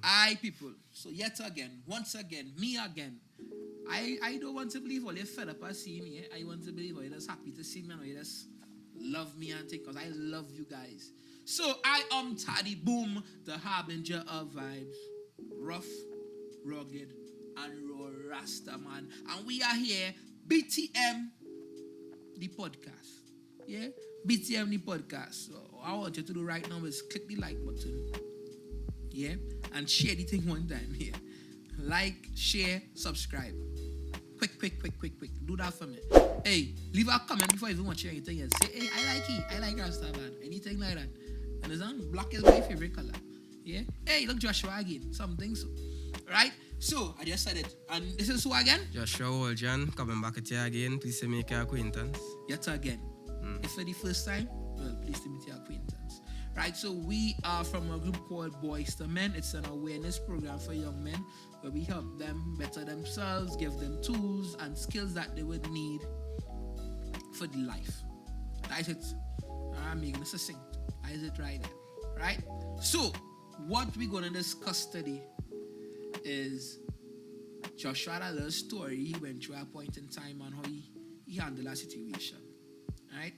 Aye, people. So yet again, once again, me again. I don't want to believe all you fed up and see me. I want to believe all you just happy to see me and you just love me and think because I love you guys. So I am Taddy Boom, the harbinger of vibes. Rough, rugged, and raw Rasta man. And we are here, BTM, the podcast. Yeah? BTM, the podcast. So all I want you to do right now is click the like button. Yeah? And share the thing one time here. Like, share, subscribe. Quick. Do that for me. Hey, leave a comment before you even watch anything else. Say, hey, I like it. I like Rasta man. Anything like that. Understand? Black is my favorite color. Yeah? Hey, look, Joshua again. Something so. Right? So, I just said it. And this is who again? Joshua Waljan, coming back at you again. Please to make your acquaintance. Yet again. If for the first time, well, please to meet your acquaintance. Right, so we are from a group called Boys to Men. It's an awareness program for young men where we help them better themselves, give them tools and skills that they would need for the life. That is it. I'm making it succinct. That is it right there. Right? So, what we're going to discuss today is Joshua had a little story. He went through a point in time on how he handled a situation. Right?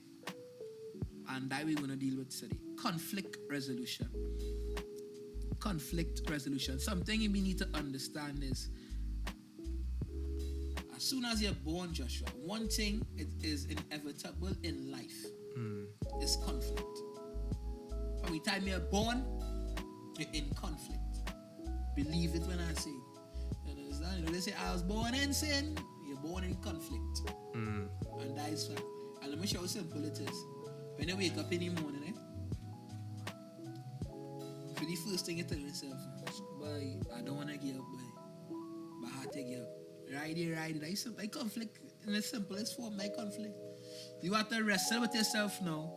And that we're going to deal with today. Conflict resolution. Something we need to understand is as soon as you're born, Joshua, one thing it is inevitable in life is conflict. By the time you're born, you're in conflict. Believe it when I say it. You understand? You know, they say, I was born in sin, you're born in conflict. And that is fact. And let me show you how simple it is. When you wake up in the morning, for the first thing you tell yourself, boy, I don't want to give up, boy. But I have to give up. Ride it. That is simple. Conflict in the simplest form, like conflict. You have to wrestle with yourself now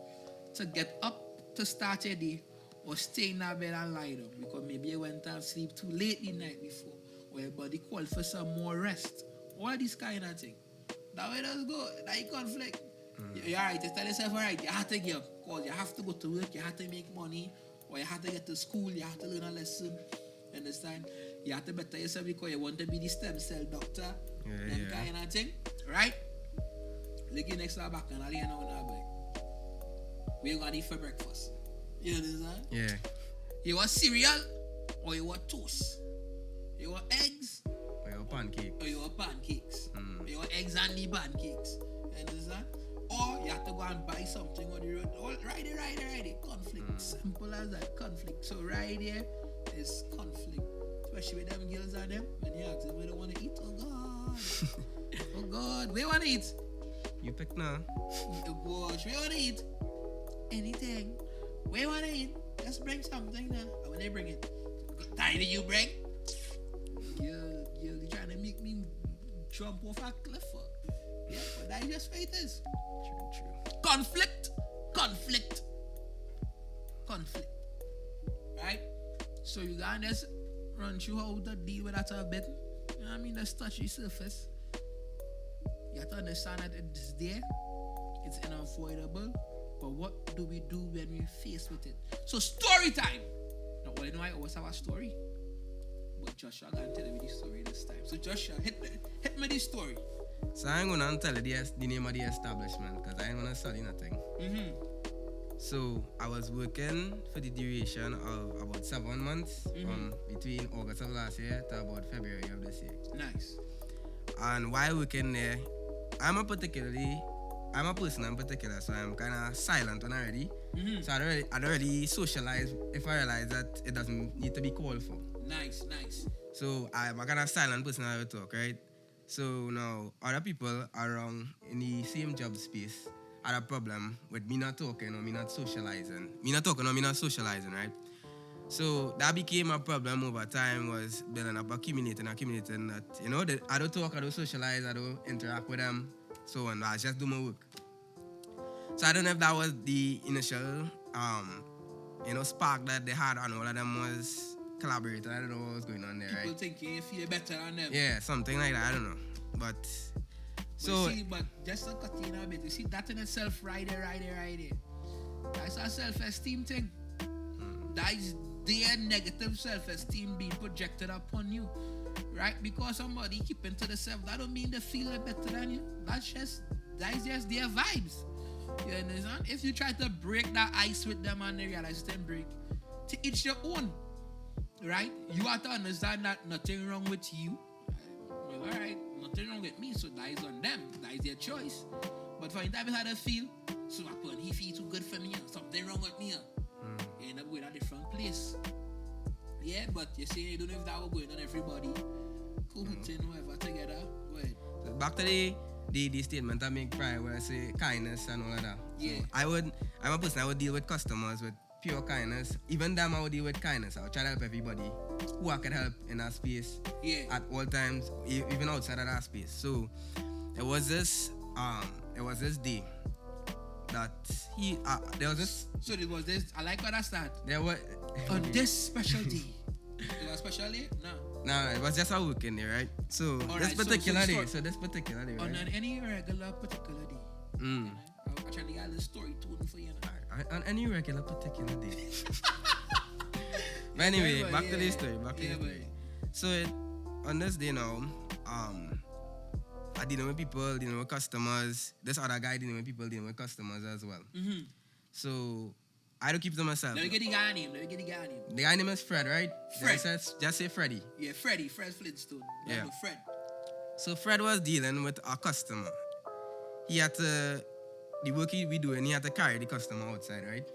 to get up to start your day or stay in that bed and lie down because maybe you went and sleep too late the night before or your body called for some more rest. All this kind of thing. That way does go. That is conflict. You're right. You tell yourself, all right, you have to give up because you have to go to work, you have to make money, or you have to get to school, you have to learn a lesson. Understand? You have to better yourself because you want to be the stem cell doctor. That kind of thing. Right? Look you next to our back and I'll know now, boy. We're going to eat for breakfast. You understand? Yeah. You want cereal or you want toast? You want eggs? Or your pancake. Or you want pancakes? You want eggs and the pancakes? You understand? Or you have to go and buy something on the road. Oh, ride it. Conflict. Simple as that. Conflict. So right here is conflict. Especially with them girls and them. When you ask them where they want to eat. Oh God. Where you want to eat? You pick now. Oh gosh. Where you want to eat? Anything. Where you want to eat? Just bring something now. And when they bring it. Tidy you bring? You're trying to make me jump off a cliff. Yeah, but that is just what it is. True. Conflict. Right? So you gotta just run through how to deal with that a bit. You know what I mean? Just touch the surface. You have to understand that it's there. It's unavoidable. But what do we do when we're faced with it? So story time. Now, well, you know I always have a story. But Joshua gonna tell me the story this time. So Joshua, hit me the story. So I ain't gonna tell you the name of the establishment because I ain't gonna study nothing. So I was working for the duration of about 7 months from between August of last year to about February of this year. Nice. And while working there, I'm a person in particular, so I'm kind of silent when I'm ready. So I don't really socialize if I realize that it doesn't need to be called for. Nice. So I'm a kind of silent person I would talk, right? So now other people around in the same job space had a problem with me not talking or me not socializing. Right? So that became a problem over time, was building up, accumulating that, you know, that I don't talk, I don't socialize, I don't interact with them, so on. I just do my work. So I don't know if that was the initial, spark that they had on all of them was collaborating. I don't know what was going on there, People right? think you feel better than them. Yeah, something like that, I don't know. But just to cut in a bit, you see that in itself right there. That's a self-esteem thing. That is their negative self-esteem being projected upon you, right? Because somebody keeping to themselves, that don't mean they feel better than you. That's just their vibes. You understand? If you try to break that ice with them and they realize them break, to each your own, right? You have to understand that nothing wrong with you. Well, all right, nothing wrong with me, so that is on them. That is their choice. But for time how they feel, so upon he feel too good for me, something wrong with me. You end up going a different place. Yeah, but you see, you don't know if that was going on everybody. Cool, whatever together. Go ahead. So back to the statement I make prior where I say kindness and all of that. Yeah. So I'm a person I would deal with customers with pure kindness. Even them I would deal with kindness. I would try to help everybody who I could help in that space. Yeah. At all times, even outside of that space. So it was this day that there was this. So it was this. I like what I start. There was on this special day. It was a special day? No. No, it was just a weekend day, right? So All this right, particular day. so This particular day, on right? any regular particular day. I'm trying to get a little story told for you. On any regular particular day. But anyway, back to the story. So on this day now, I dealing with people, dealing with customers. This other guy dealing with people, dealing with customers as well. So I don't keep to myself. Let me get the guy name. The guy name is Fred, right? Fred. Just say Freddy. Yeah, Fred Flintstone. Yeah. No, Fred. So Fred was dealing with a customer. He had to, the work we do, and he had to carry the customer outside, right?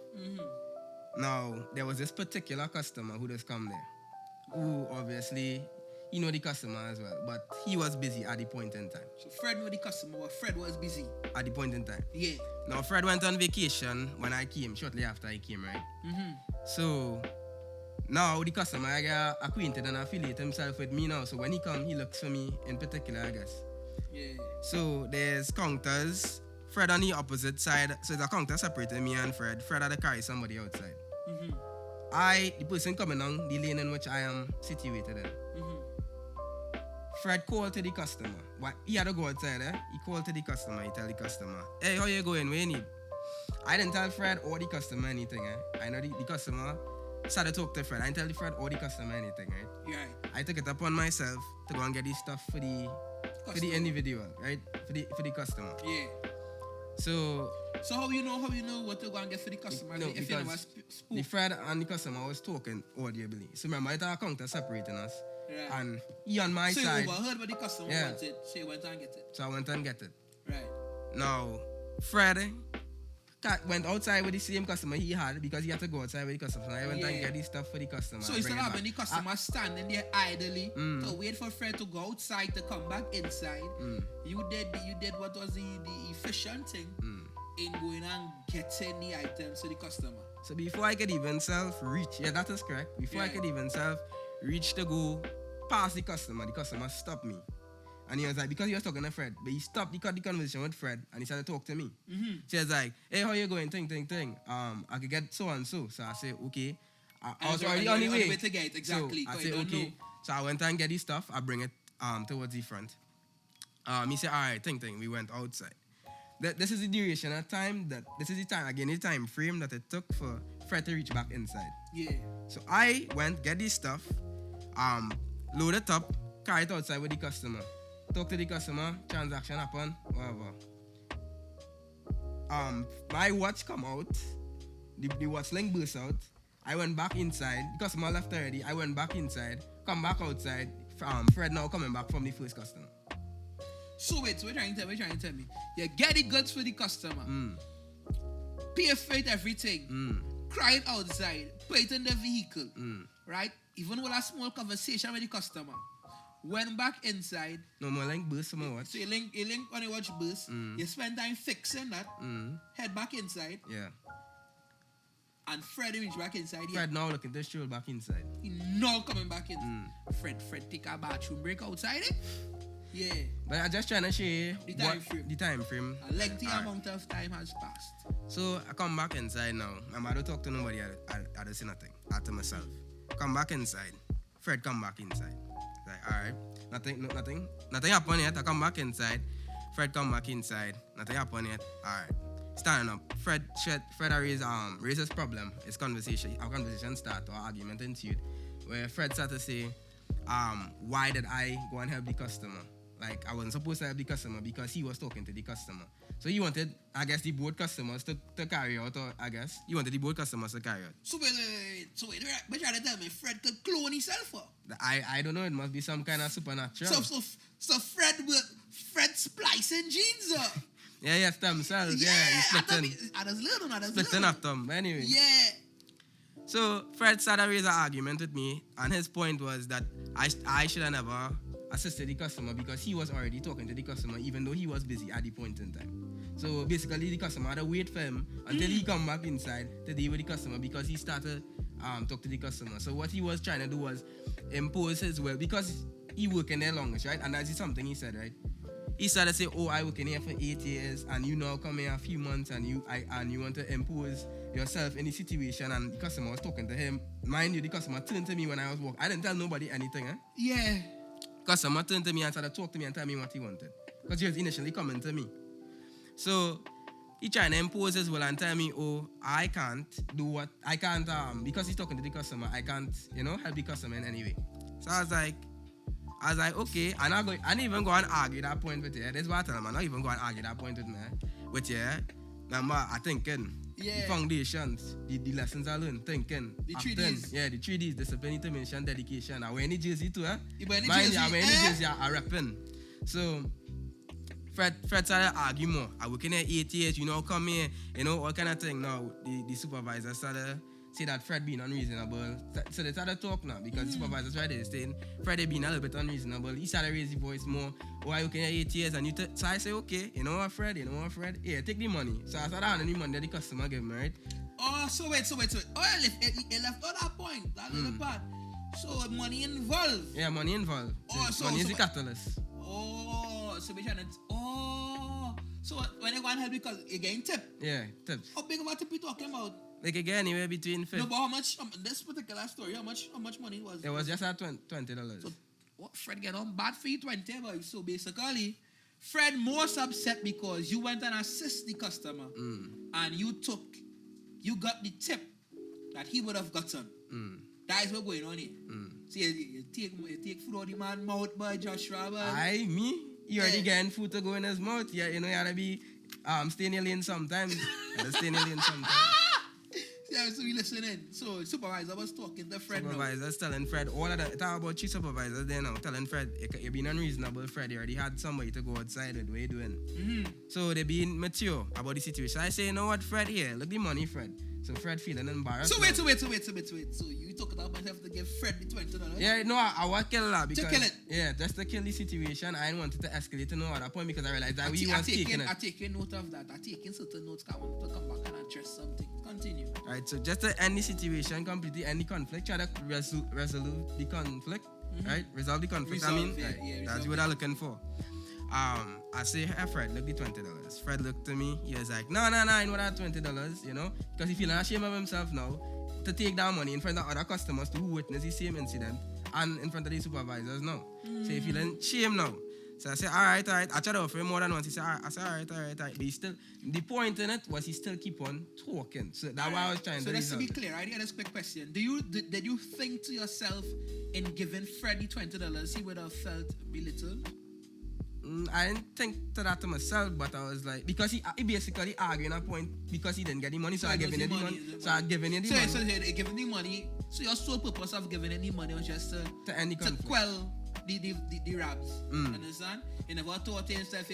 Now, there was this particular customer who just come there, who obviously, he know the customer as well, but he was busy at the point in time. So Fred knew the customer, but Fred was busy. At the point in time. Yeah. Now, Fred went on vacation when I came, shortly after I came, right? So, now the customer I get acquainted and affiliate himself with me now. So when he come, he looks for me in particular, I guess. Yeah. So there's counters. Fred on the opposite side. So there's a counter separating me and Fred. Fred had to carry somebody outside. The person coming on the lane in which I am situated in. Fred called to the customer. What? He had to go outside, eh? He called to the customer. He tell the customer, hey, how you going? What you need? I didn't tell Fred or the customer anything, eh? I know the customer started to talk to Fred. I didn't tell the Fred or the customer anything, right? Yeah. I took it upon myself to go and get this stuff for the individual, right? For the customer. Yeah. So how you know what to go and get for the customer? No, if you never because spoke. the Fred and the customer was talking audibly. So remember, it's a counter separating us. Right. And he on my so side. you overheard what the customer wanted, so you went and get it. So I went and get it. Right. Now, Fred went outside with the same customer he had because he had to go outside with the customer. So I went and get the stuff for the customer. So instead of having the customer standing there idly to wait for Fred to go outside to come back inside, you did what was the efficient thing in going and getting the items to the customer. So before I could even reach, yeah, that is correct. Before I could even reach to go past the customer stopped me. And he was like, because he was talking to Fred, but he stopped, he cut the conversation with Fred and he started to talk to me. So he was like, hey, how you going? Ting. I could get so and so. So I said, okay. I was already on the way to get it, exactly. So I said, okay. So I went and get his stuff. I bring it towards the front. He said, all right, ting. We went outside. This is the duration of time this is the time frame that it took for Fred to reach back inside. Yeah. So I went, get this stuff, load it up, carry it outside with the customer. Talk to the customer, transaction happen, whatever. My watch come out, the watch link burst out. I went back inside, the customer left already. I went back inside, come back outside. Fred now coming back from the first customer. So wait, so we're trying to tell me, you get the goods for the customer, pay for it, everything, cry it outside, put it in the vehicle, right? Even with a small conversation with the customer. Went back inside. No more link burst on my watch. So you link on your watch burst. You spend time fixing that. Head back inside. Yeah. And Fred reach back inside. Fred now looking to stroll back inside. He now coming back in. Fred take a bathroom break outside it. Yeah. But I'm just trying to show you the time frame. A lengthy amount of time has passed. So I come back inside now. I don't talk to nobody. I don't say nothing. I to myself. Come back inside. Fred come back inside. Like, alright, nothing happened yet. I come back inside. Fred come back inside. Nothing happened yet. Alright. standing up. Fred raised his problem. His conversation, our conversation start or argument ensued, where Fred started to say, why did I go and help the customer? Like I wasn't supposed to help the customer because he was talking to the customer. So he wanted, I guess, the both customers to carry out, or I guess he wanted the both customers to carry out. So wait, but you trying to tell me Fred could clone himself? Or? I don't know. It must be some kind of supernatural. So Fred splicing genes. Yeah, stem cells. Yeah, he's splitting. Splitting atom. Anyway. Yeah. So Fred started to raise an argument with me, and his point was that I should have never assisted the customer because he was already talking to the customer, even though he was busy at the point in time. So basically, the customer had to wait for him until he come back inside to deal with the customer because he started talk to the customer. So what he was trying to do was impose his will because he working there longest, right? And that's something he said, right? He started to say, "Oh, I working here for 8 years, and you now come here a few months, and you want to impose yourself in the situation." And the customer was talking to him. Mind you, the customer turned to me when I was walking. I didn't tell nobody anything, eh? Yeah. Customer turned to me and started to talk to me and tell me what he wanted. Because he was initially coming to me. So he trying to impose his will and tell me, "Oh, I can't do what I can't because he's talking to the customer, I can't, help the customer in any way." So I was like, okay, and I didn't even go and argue that point with you. This is what I tell him, I'm not even going to argue that point with me. With you, remember, I thinking. Yeah. The foundations, the lessons I learned, thinking. The 3 acting. Ds. Yeah, the 3 Ds, discipline, determination, dedication. I wear any jersey too, eh? You wear any Mind jersey? you, I wear any jersey, I repping. So, Fred started to argue more. I working here 8 years, come here, all kind of thing. Now, the supervisor started say that Fred being unreasonable. So they started to talk now because the supervisor started saying Fred being a little bit unreasonable. He started to raise his voice more. "Oh, I working here 8 years and you so I say, "Okay, you know what, Fred? Yeah, take the money." So I started handing the money that the customer gave me, right? Oh, so wait. Oh, it left out that point, that little part. So money involved. Yeah, money involved. Money is the catalyst. Oh, so we trying to. Oh, so when you go and help because you getting tip. Yeah, tips. How big of a tip you talking about? Like again, anywhere between 50. No, but how much? This particular story, how much money was? It was just at $20. So what Fred get on bad for you 20, boy. So basically, Fred most upset because you went and assist the customer and you got the tip that he would have gotten. That is what going on here. See, you take food out of the man's mouth, boy, Joshua, boy. You already getting food to go in his mouth. Yeah, you gotta be stay in your lane sometimes. Stay in your lane sometimes. Yeah, so we listening. So supervisor was talking to Fred. Supervisor's telling Fred all of that. Talk about chief supervisors there now. Telling Fred, you're being unreasonable, Fred. You already had somebody to go outside with. What you doing? So they being mature about the situation. I say, "You know what, Fred? Here, look the money, Fred." So Fred feeling embarrassed. So wait. So you talking about myself to give Fred the $20? Yeah, no, I want to kill that because to kill it. Yeah, just to kill the situation. I didn't want it to escalate to no other point because I realized that we was taking it. I taking note of that. I taking certain notes. I want to come back and address something. Continue. Right, so just to end the situation completely, end the conflict, try to resolve the conflict, right? Resolve the conflict. That's what I'm looking for. I say, "Hey, Fred, look the $20. Fred looked to me. He was like, "No, I know that $20, because he feeling ashamed of himself now to take that money in front of other customers who witness the same incident and in front of the supervisors now. So he feeling shame now. So I said, all right. I tried to offer him more than once. He said, all right. But he still, the point in it was he still keep on talking. So that's why I was trying to resolve. So let's be clear. I had a quick question. Did you think to yourself in giving Freddie $20, he would have felt belittled? I didn't think to that to myself, but I was like, because he basically arguing a point because he didn't get the money, so I giving him the money. So I giving him the money. So giving the money. So your sole purpose of giving him the money was just to end the conflict. To quell the raps. Understand? You never thought to yourself,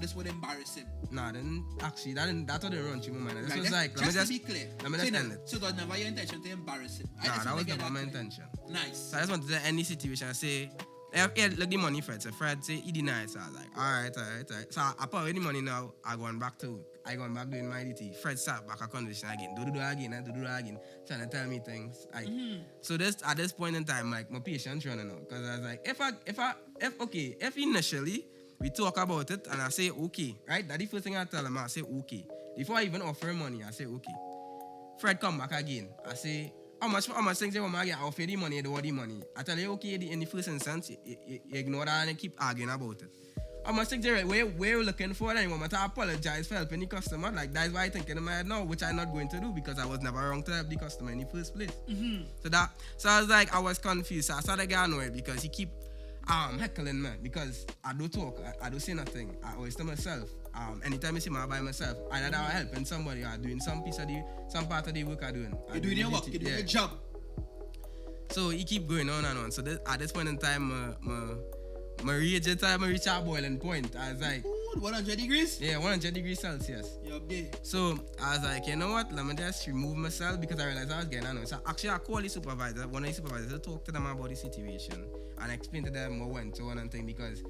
this would embarrass him. No, then actually that didn't run through my mind. This was like, just to be clear. Let me just end it. So that was never your intention to embarrass him. No, that was never my intention. Nice. So I just wanted to end the situation and say, "Hey, look the money, Fred." So Fred say he denied. So I was like, all right. So I put away the money now. I going back to work. I going back doing my DT. Fred sat back a conversation again. Do again. Trying to tell me things. Like, so at this point in time, like my patience running out. Because I was like, if initially we talk about it and I say okay, right? That's the first thing I tell him. I say okay. Before I even offer him money, I say okay. Fred come back again. I say, how much things you want me to get? I offer the money, the money. I tell you, okay, in the first instance, you ignore that and keep arguing about it. I must think right where we're looking for it anymore. I apologize for helping the customer. Like that's why I think in my head now, which I'm not going to do because I was never wrong to help the customer in the first place. So I was like, I was confused. So I started getting annoyed because he keep heckling me because I don't talk, I don't say nothing. I always tell myself. Anytime I see my by myself, either I'm helping somebody or doing some part of the work I'm doing. You're doing your work, you're doing your job. So he keep going on and on. So at this point in time, my rage reach a boiling point. I was like, 100 degrees? Yeah, 100 degrees Celsius. You're up there. So I was like, you know what? Let me just remove myself because I realized I was getting annoyed. So actually, I called the supervisor, one of the supervisors, to talk to them about the situation and explain to them what went on and thing because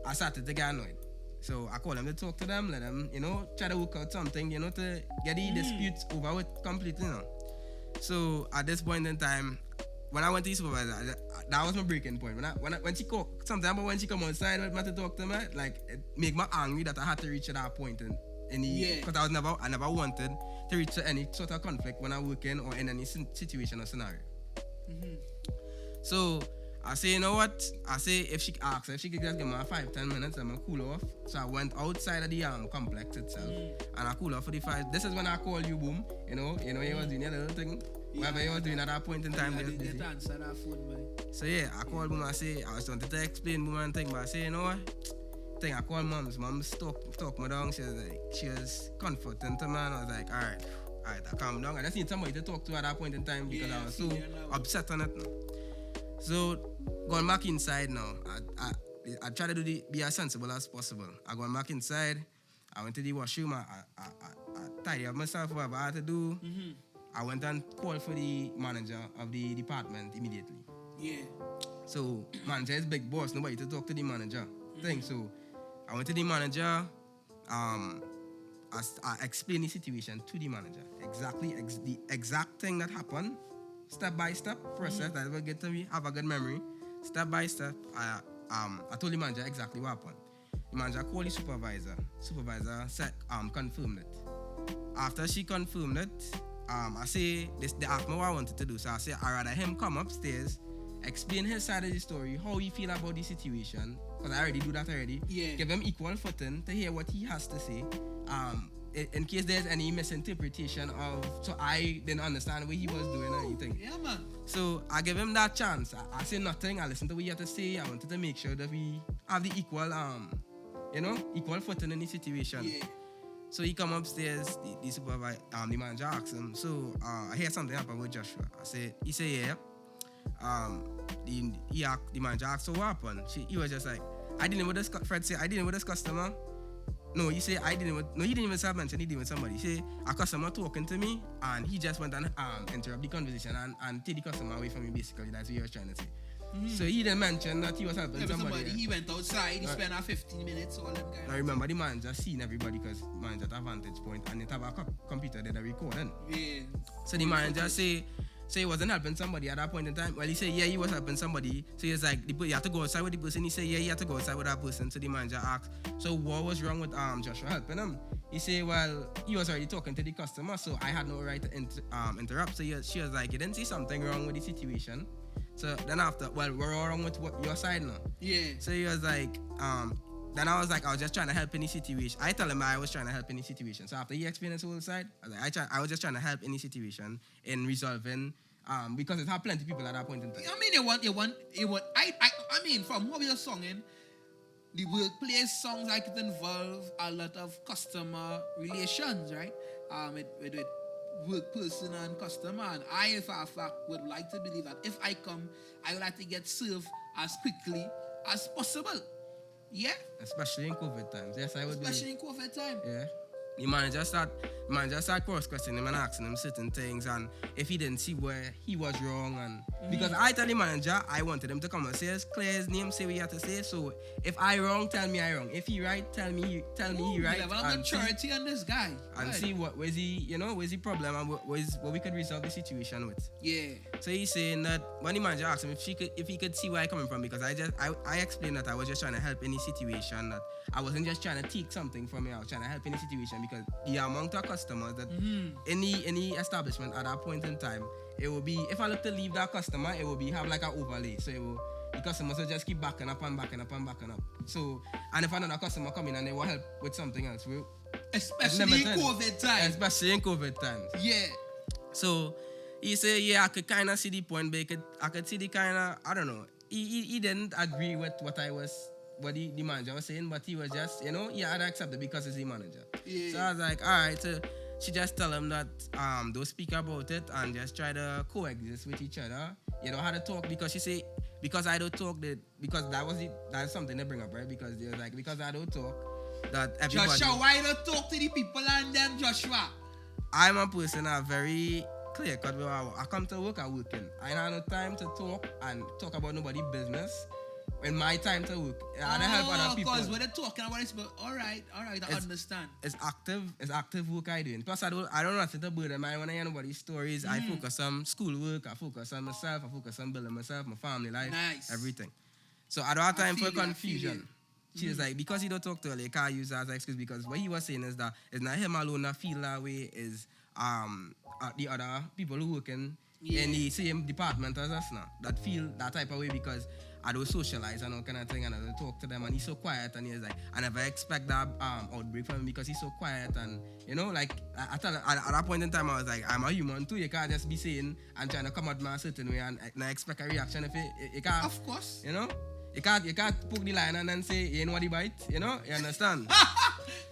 I started to get annoyed. So I called them to talk to them, let them, try to work out something, to get the disputes over with completely, So at this point in time, when I went to the supervisor, that was my breaking point. When she called, sometimes when she come outside with me to talk to me, like it make me angry that I had to reach that point because I never wanted to reach any sort of conflict when I'm working or in any situation or scenario. So I say, you know what? I say if she asks, if she could just give me 5-10 minutes, I'm gonna cool off. So I went outside of the complex itself and I cool off for the 5. This is when I call you, boom. You was doing your little thing. Whatever you was doing at that point in time, I didn't answer that phone, man. So yeah, I called boom. I say I was trying to explain boom and thing, but I say, you know what? I called mom's. Mom's talk me down. She was comforting to me. And I was like, all right, I calm down. I just need somebody to talk to at that point in time because I was so upset on it now. So going back inside now, I try to be as sensible as possible. I gone back inside. I went to the washroom. I tidy up myself, whatever I had to do. I went and called for the manager of the department immediately. Yeah. So manager is big boss, nobody to talk to the manager. So I went to the manager. I explained the situation to the manager. Exactly the exact thing that happened. Step by step process that will get to me, have a good memory. Step by step, I told the manager exactly what happened. The manager called the supervisor. Supervisor said, confirmed it. After she confirmed it, I say they asked me what I wanted to do. So I say I rather him come upstairs, explain his side of the story, how he feel about the situation, because I already do that already. Yeah. Give him equal footing to hear what he has to say. In case there's any misinterpretation so I didn't understand what he was doing or anything. Yeah, man. So I give him that chance. I say nothing. I listen to what he had to say. I wanted to make sure that we have the equal footing in the situation. Yeah. So he come upstairs. The supervisor, the manager asks him. So I hear something happen with Joshua. He say yeah. The manager asked, so what happened? He was just like, Fred said, I didn't with this customer. No, he said he didn't even say mention he did with somebody. He said a customer talking to me and he just went and interrupt the conversation and take the customer away from me basically. That's what he was trying to say. So he didn't mention that he was helping somebody. He went outside, he spent 15 minutes all them guys. I remember the man just seen everybody because man at a vantage point and it have a computer that are recording. Yeah. So the man just say he wasn't helping somebody at that point in time. Well, he said, yeah, he was helping somebody. So he was like, you have to go outside with the person. He said, yeah, you have to go outside with that person. So the manager asked, so what was wrong with Joshua helping him? He said, well, he was already talking to the customer, so I had no right to interrupt. So she was like, you didn't see something wrong with the situation. So then after, well, we're all wrong with your side now. Yeah. So he was like, then I was like, I was just trying to help in the situation. I tell him I was trying to help in the situation. So after he explained his whole side, I was like, I was just trying to help in the situation in resolving, because it had plenty of people at that point in time. I mean, I mean, from what we are singing, the workplace songs like it involve a lot of customer relations, right? With work person and customer. And I, for a fact, would like to believe that if I come, I would like to get served as quickly as possible. Yeah? Especially in COVID times. Yes, I would Especially in COVID time. Yeah. The manager start cross-questioning him and asking him certain things, and if he didn't see where he was wrong, and because I tell the manager I wanted him to come and say his clear his name, say what he had to say. So if I wrong, tell me I wrong. If he right, tell me he right. We have a maturity on this guy. And see where's the problem and what we could resolve the situation with. Yeah. So he's saying that when the manager asked him if he could see where I coming from, because I explained that I was just trying to help any situation, that I wasn't just trying to take something from you, I was trying to help any situation, because the amount of customers that any establishment at that point in time, it will be, if I look to leave that customer, it will be have like an overlay. So the customers will just keep backing up and backing up and backing up. So, and if another customer come in and they want help with something else, Especially in COVID times. Especially in COVID times. Yeah. So, he said, yeah, I could kind of see the point, but I could see the kind of, I don't know. He didn't agree with what the manager was saying, but he was just, he had to accept it because he's the manager. Yeah. So I was like, all right, so she just tell him that don't speak about it and just try to coexist with each other. You know how to talk, because she say, because I don't talk, because that's something they bring up, right? Because they're like, because I don't talk, that everybody... Joshua, why don't talk to the people and them, Joshua? I'm a person that very clear, because I come to work, I'm working. I don't have no time to talk about nobody's business. When my time to work, I don't help other people. Because when they're talking about it, but all right, I understand. It's active work I doing. Plus, I don't nothing to burden my when I hear nobody's stories. I focus on school work, I focus on myself, I focus on building myself, my family life, everything. So I don't have time for confusion. She was like, because he don't talk to her, he can't use that as an excuse, because what he was saying is that it's not him alone that feel that way, is the other people who work in the same department as us now that feel that type of way, because I don't socialize and all kind of thing, and I don't talk to them, and he's so quiet, and he's like, I never expect that outbreak from him because he's so quiet, and like I tell him, at that point in time I was like, I'm a human too, you can't just be saying and trying to come at me a certain way and I expect a reaction if it can't. Of course. You can't poke the lion and then say, you know what he bite, you understand?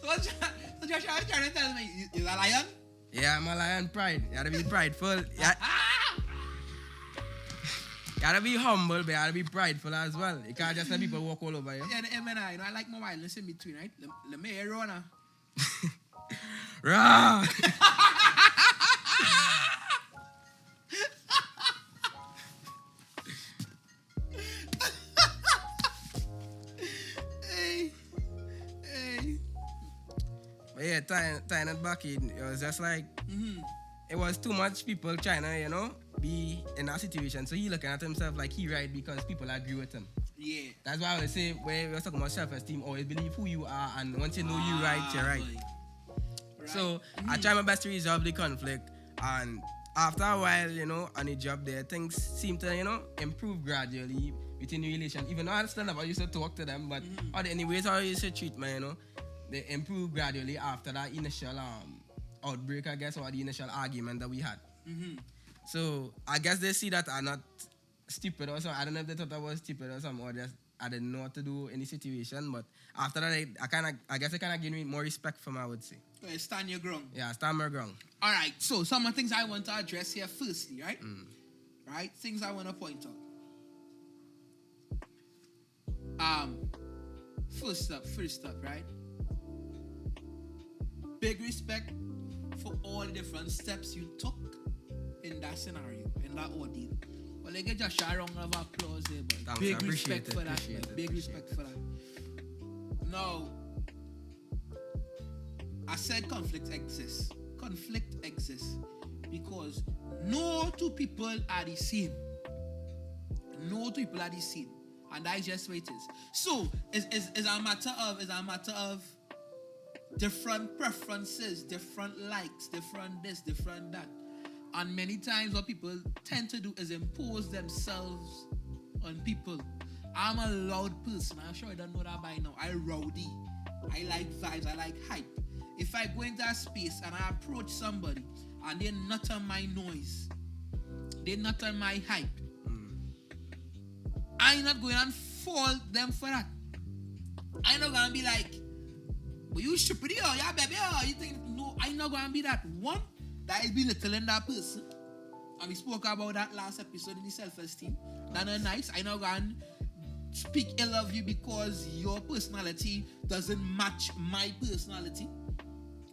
So Joshua is trying to tell me, you're a lion? Yeah, I'm a lion, pride. You gotta be prideful. You gotta be humble, but you gotta be prideful as well. You can't just let people walk all over you. Yeah, I like my wildness in between, right? Let me hear Rona. Rah! But yeah, tying it back in, it was just like, it was too much people trying to, be in that situation. So he looking at himself like he right because people agree with him. Yeah. That's why I would say, when we were talking about self-esteem, always believe who you are, and once you know you're right, you're right. So I try my best to resolve the conflict, and after a while, on the job there, things seem to, improve gradually within the relation. Even though I still never used to talk to them, but anyways, how I used to treat me, they improve gradually after that initial outbreak, I guess, or the initial argument that we had. So I guess they see that I'm not stupid or something. I don't know if they thought I was stupid or something, or just I didn't know what to do in the situation. But after that, I guess it kind of gave me more respect from, I would say. Okay, stand your ground. Yeah, stand my ground. All right, so some of the things I want to address here firstly, right? Right, things I want to point out. First up, right? Big respect for all the different steps you took in that scenario, in that ordeal. Well, I get just a round of applause there, but thanks, big respect for that. Big respect for that. Now, I said conflict exists. Conflict exists because no two people are the same. No two people are the same, and that's just what it is. So, it's a matter of different preferences, different likes, different this, different that. And many times what people tend to do is impose themselves on people. I'm a loud person. I'm sure I don't know that by now. I rowdy. I like vibes. I like hype. If I go into a space and I approach somebody and they're not on my noise, they're not on my hype, I'm not going to fault them for that. I'm not going to be like, well, you stupid, yeah, baby, you think, no, I'm not going to be that one. That is belittling that person. And we spoke about that last episode in the self-esteem. That's not nice. I know going to speak ill of you because your personality doesn't match my personality.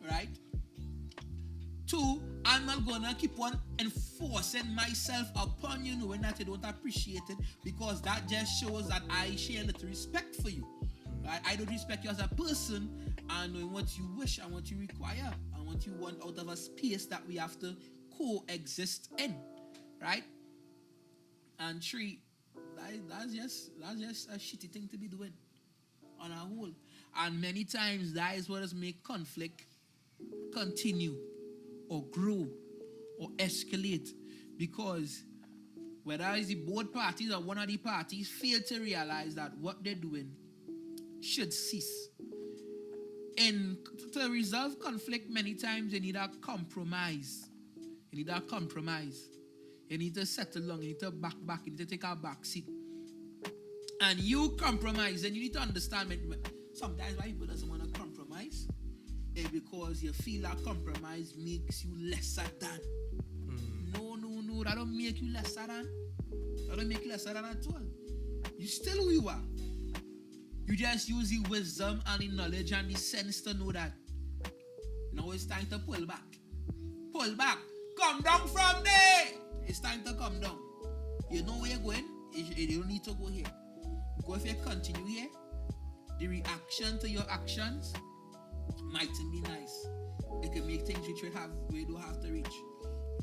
Right? 2, I'm not going to keep on enforcing myself upon you knowing that you don't appreciate it, because that just shows that I share a little respect for you. Right? I don't respect you as a person, and knowing what you wish and what you require and what you want out of a space that we have to coexist in, right? And 3, that's just a shitty thing to be doing on a whole. And many times that is what has made conflict continue or grow or escalate, because whether it's the both parties or one of the parties, fail to realize that what they're doing should cease. And to resolve conflict, many times you need a compromise. You need a compromise. You need to settle down. You need to back. You need to take a back seat. And you compromise, and you need to understand sometimes why people doesn't want to compromise is because you feel that compromise makes you lesser than. No, that don't make you lesser than. That don't make you lesser than at all. You still who you are. You just use the wisdom and the knowledge and the sense to know that now it's time to pull back. Pull back. Come down from there. It's time to come down. You know where you're going. You don't need to go here. Because if you continue here, the reaction to your actions mightn't be nice. It can make things which we don't have to reach.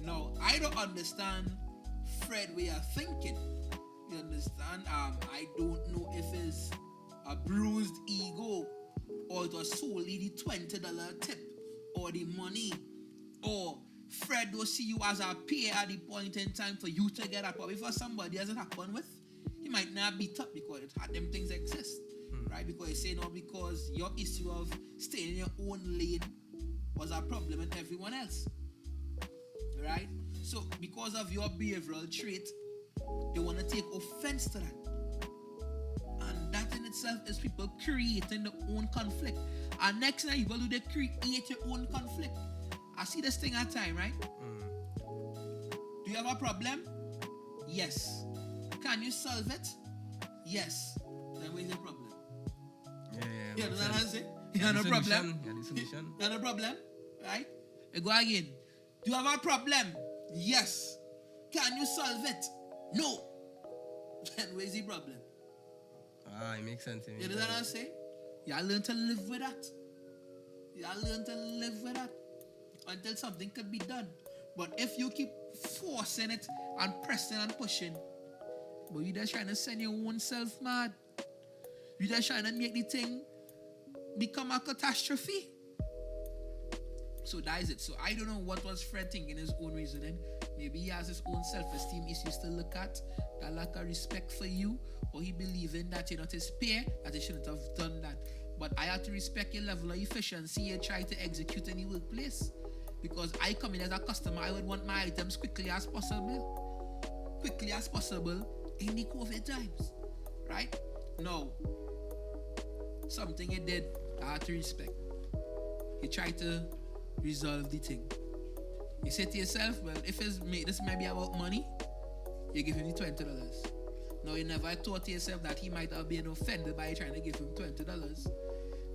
Now, I don't understand Fred way of thinking. You understand? I don't know if it's a bruised ego, or it was solely the $20 tip, or the money, or Fred will see you as a peer at the point in time for you to get up. But for somebody else it happened with, he might not beat up because them things exist, right? Because you say no, because your issue of staying in your own lane was a problem with everyone else, right? So because of your behavioral trait, they want to take offense to that. And that in itself is people creating their own conflict. And next thing you will do, they create your own conflict. I see this thing at time, right? Do you have a problem? Yes. Can you solve it? Yes. Then where's the problem? You understand what I'm saying? You have no problem? Yeah, the solution. You have no problem? Right? You go again. Do you have a problem? Yes. Can you solve it? No. Then where's the problem? It makes sense. You understand what I'm saying? You gotta learn to live with that. You gotta learn to live with that until something could be done. But if you keep forcing it and pressing and pushing, but you just trying to send your own self mad. You just trying to make the thing become a catastrophe. So that is it. So I don't know what was Fred thinking, his own reasoning. Maybe he has his own self-esteem issues to look at, that lack of respect for you, or he believing that you're not his peer, that he shouldn't have done that. But I have to respect your level of efficiency you try to execute in the workplace. Because I come in as a customer, I would want my items quickly as possible. Quickly as possible in the COVID times. Right? Now, something he did, I have to respect. He tried to resolve the thing. You say to yourself, well, if this might be about money, you give him the $20. Now, you never thought to yourself that he might have been offended by trying to give him $20.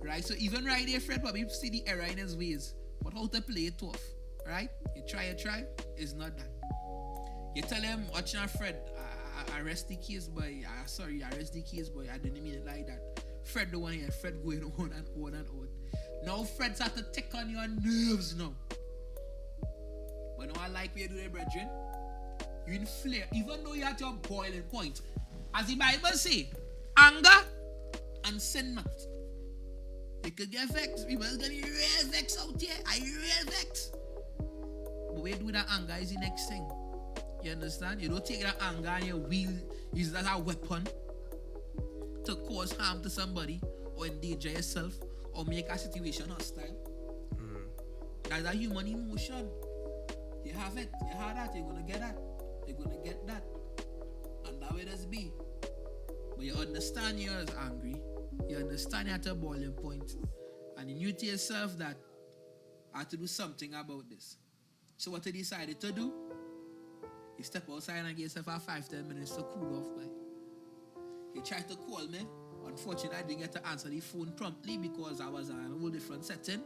Right? So even right there, Fred probably see the error in his ways. But how to play it tough, right? You try, it's not that. You tell him, watch out, Fred, arrest the case boy. Arrest the case boy. I didn't mean it like that. Fred the one here, Fred going on and on and on. Now Fred start to tick on your nerves now. But now I like where you do that, brethren. You in flare, even though you're at your boiling point. As the Bible say, anger and sin not. You could get vexed. People are getting real vexed out here. I real vexed. But where you do that anger is the next thing. You understand? You don't take that anger and you use it as a weapon to cause harm to somebody or endanger yourself or make a situation hostile. That's a human emotion. You have it. You have that. You're going to get that. You're going to get that. And that way does be. But you understand you're angry. You understand you're at a boiling point. And you knew to yourself that I have to do something about this. So what you decided to do, you step outside and give yourself 5-10 minutes to cool off by. You tried to call me. Unfortunately, I didn't get to answer the phone promptly because I was in a whole different setting.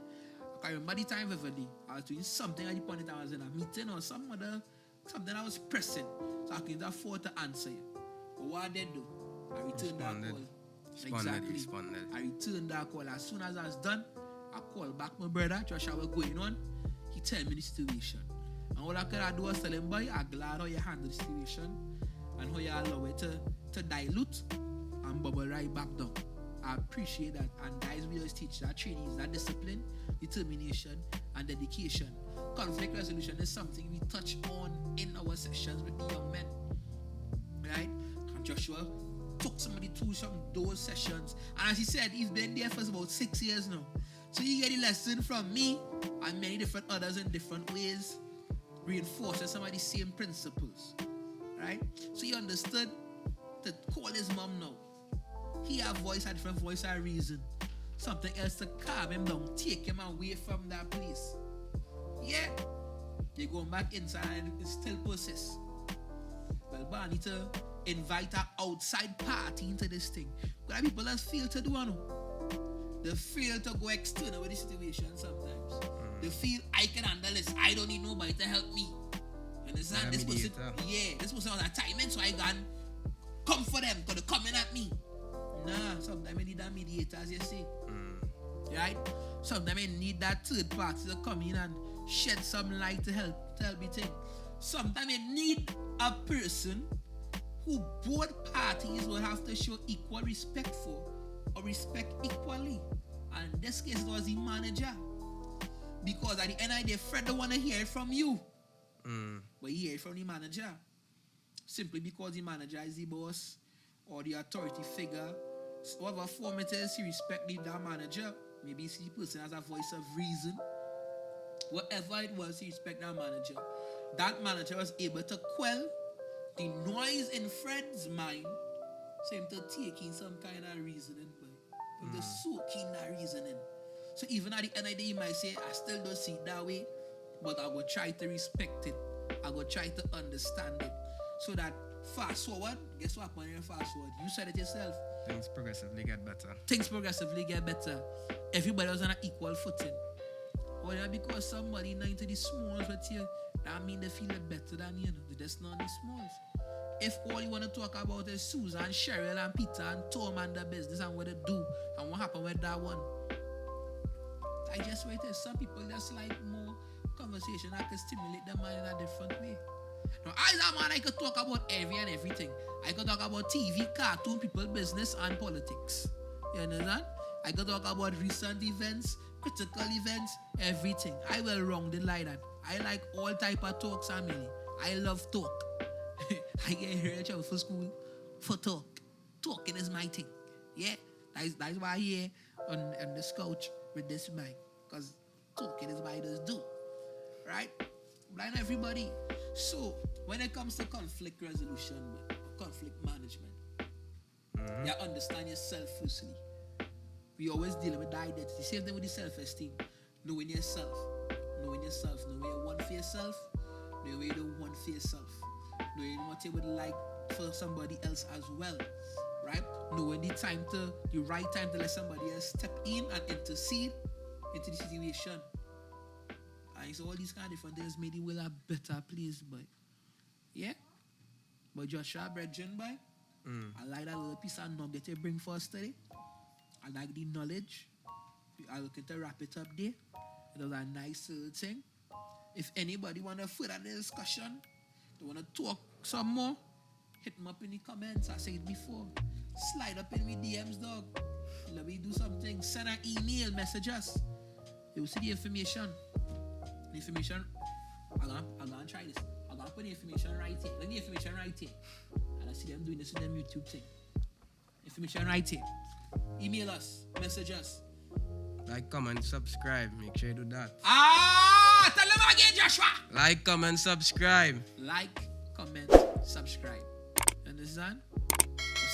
I remember the time vividly. I was doing something at the point I was in a meeting or something I was pressing. So I couldn't afford to answer you. But what I did do, I returned that call. Responded. I returned that call. As soon as I was done, I called back my brother, Joshua, what's going on. He told me the situation. And all I could do was tell him, boy, I'm glad how you handle the situation and how you allow it to dilute and bubble right back down. I appreciate that. And guys, we always teach that trainees that discipline, determination, and dedication. Conflict resolution is something we touch on in our sessions with the young men. right? And Joshua took somebody through some those sessions. And as he said, he's been there for about 6 years now. So you get a lesson from me and many different others in different ways, reinforcing some of the same principles, right? So he understood to call his mom now. He had a different voice of reason. Something else to calm him down, take him away from that place. Yeah, you're going back inside and it still persists. Well, but I need to invite an outside party into this thing. Because people just fail to do it. They fail to go external with the situation sometimes. They feel I can handle this. I don't need nobody to help me. You understand? This person was a timing, so I can come for them because they're coming at me. Nah, sometimes I need that mediator, as you say. Right? Sometimes I need that third party to come in and shed some light to help me think. Sometimes I need a person who both parties will have to show equal respect for or respect equally. And in this case, it was the manager. Because at the end of the day, Fred don't want to hear it from you. But he hear it from the manager. Simply because the manager is the boss or the authority figure. Whatever form it is, he respect that manager. Maybe he see the person as a voice of reason. Whatever it was, he respect that manager. That manager was able to quell the noise in Fred's mind, so him to take in some kind of reasoning, to soak in that reasoning. So even at the end of the day, you might say, I still don't see it that way, but I will try to respect it. I will try to understand it. So that fast forward, guess what happened here fast forward? You said it yourself. Things progressively get better. Everybody was on an equal footing. Or because somebody not into the smalls with you, that mean they feel better than you. They're just not in the smalls. If all you want to talk about is Susan, Cheryl, and Peter, and Tom, and the business, and what they do, and what happened with that one, I just wait. Some people just like more conversation that can stimulate their mind in a different way. Now, as a man, I could talk about everything. I could talk about TV, cartoon, people, business, and politics. You understand? I could talk about recent events, critical events, everything. I will wrong the like that. I like all type of talks, Emily. I love talk. I get here at for school for talk. Talking is my thing. Yeah, that's why I'm here on this couch with this mic. Because talking is what I just do. Right? Blind everybody. So, when it comes to conflict resolution, conflict management, you understand yourself firstly. We always deal with the identity. Same thing with the self-esteem. Knowing yourself. Knowing where you want for yourself. Knowing where you don't want for yourself. Knowing what you would like for somebody else as well. Right? Knowing the right time to let somebody else step in and intercede into the situation. And so all these kind of different things made the world a better place, boy. Yeah? But Joshua Bredgen, boy, I like that little piece of nugget you bring for us today. I like the knowledge. I'm looking to wrap it up there. It was a nice thing. If anybody want to further the discussion, they want to talk some more, hit them up in the comments. I said it before. Slide up in my DMs, dog. Let me do something. Send an email, message us. You will see the information. The information, I'm going to try this. I'm going to put the information right here. Let the information right here. And I see them doing this in them YouTube thing. Information right here. Email us, message us. Like, comment, subscribe. Make sure you do that. Tell them again, Joshua. Like, comment, subscribe. Like, comment, subscribe. You understand?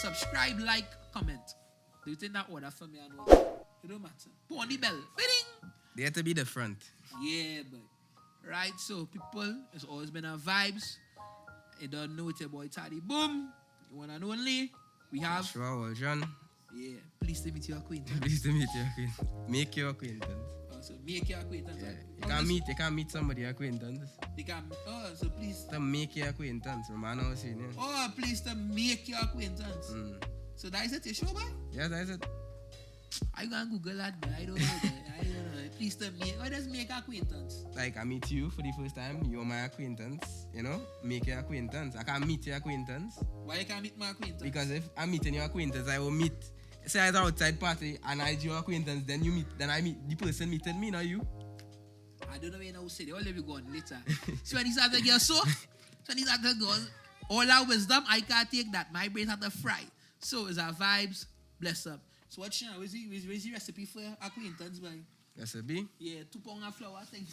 Subscribe, like, comment. Do you think that order for me? I know. It don't matter. Put on the bell. Bing! They have to be the front. Yeah, but right. So people, it's always been our vibes. You don't know it's your boy Taddy. Boom. You one and only. We have. Sure, John. Yeah. Pleased to meet your acquaintance. Pleased to meet your acquaintance. Make your acquaintance. So make your acquaintance. Yeah. You can't meet somebody acquaintance. You can. So please. To make your acquaintance. Man, I was saying. Yeah. Oh, please to make your acquaintance. So that is it, you sure, boy? Yeah, that is it. I gonna Google that, but I don't know that. I don't know. Please to make. Why does make acquaintance? Like I meet you for the first time, you're my acquaintance. You know, make your acquaintance. I can't meet your acquaintance. Why you can't meet my acquaintance? Because if I'm meeting your acquaintance, I will meet. Say it's an outside party and I do your acquaintance, then you meet. Then I meet the person meeting me, not you. I don't know where you know say they all let me go on later. So when these other girls so these other girls All our wisdom, I can't take that. My brain had to fry. So it's our vibes, bless up. So what's where's the recipe for acquaintance, boy? Recipe? Yeah, 2 pounds of flour, ting.